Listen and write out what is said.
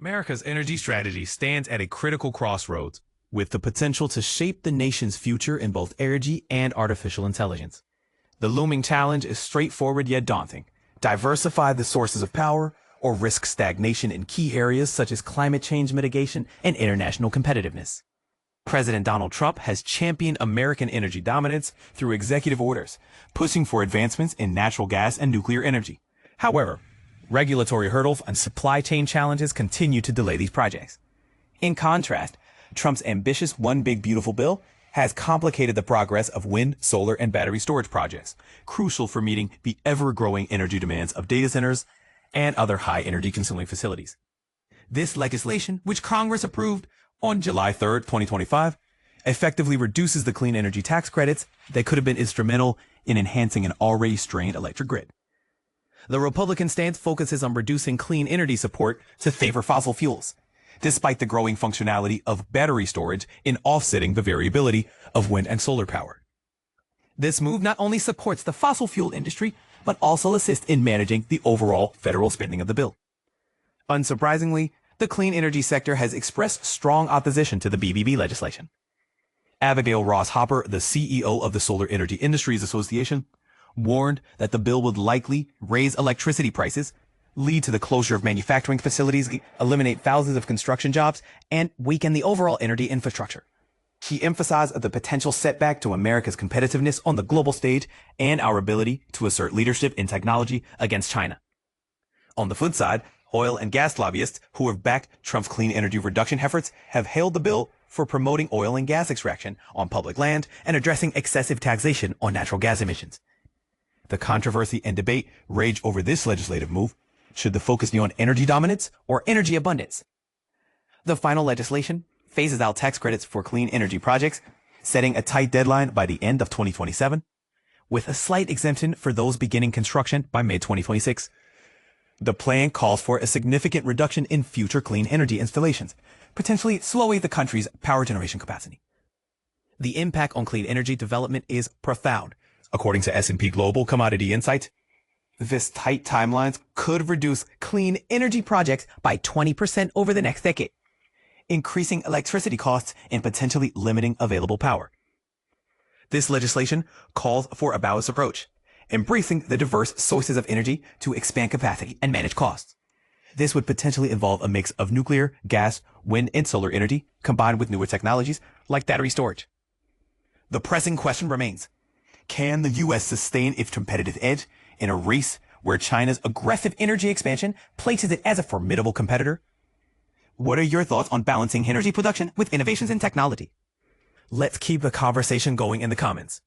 America's energy strategy stands at a critical crossroads, with the potential to shape the nation's future in both energy and artificial intelligence. The looming challenge is straightforward yet daunting. Diversify the sources of power or risk stagnation in key areas such as climate change mitigation and international competitiveness. President Donald Trump has championed American energy dominance through executive orders, pushing for advancements in natural gas and nuclear energy. However, regulatory hurdles and supply chain challenges continue to delay these projects. In contrast, Trump's ambitious One Big Beautiful Bill has complicated the progress of wind, solar, and battery storage projects, crucial for meeting the ever-growing energy demands of data centers and other high-energy consuming facilities. This legislation, which Congress approved on July 3, 2025, effectively reduces the clean energy tax credits that could have been instrumental in enhancing an already strained electric grid. The Republican stance focuses on reducing clean energy support to favor fossil fuels, despite the growing functionality of battery storage in offsetting the variability of wind and solar power. This move not only supports the fossil fuel industry, but also assists in managing the overall federal spending of the bill. Unsurprisingly, the clean energy sector has expressed strong opposition to the BBB legislation. Abigail Ross Hopper, the CEO of the Solar Energy Industries Association, warned that the bill would likely raise electricity prices, lead to the closure of manufacturing facilities, eliminate thousands of construction jobs, and weaken the overall energy infrastructure. She emphasized the potential setback to America's competitiveness on the global stage and our ability to assert leadership in technology against China. On the flip side, oil and gas lobbyists who have backed Trump's clean energy reduction efforts have hailed the bill for promoting oil and gas extraction on public land and addressing excessive taxation on natural gas emissions. The controversy and debate rage over this legislative move. Should the focus be on energy dominance or energy abundance? The final legislation phases out tax credits for clean energy projects, setting a tight deadline by the end of 2027, with a slight exemption for those beginning construction by mid-2026. The plan calls for a significant reduction in future clean energy installations, potentially slowing the country's power generation capacity. The impact on clean energy development is profound. According to S&P Global Commodity Insights, this tight timelines could reduce clean energy projects by 20% over the next decade, increasing electricity costs and potentially limiting available power. This legislation calls for a balanced approach, embracing the diverse sources of energy to expand capacity and manage costs. This would potentially involve a mix of nuclear, gas, wind, and solar energy combined with newer technologies like battery storage. The pressing question remains: can the U.S. sustain its competitive edge in a race where China's aggressive energy expansion places it as a formidable competitor? What are your thoughts on balancing energy production with innovations in technology? Let's keep the conversation going in the comments.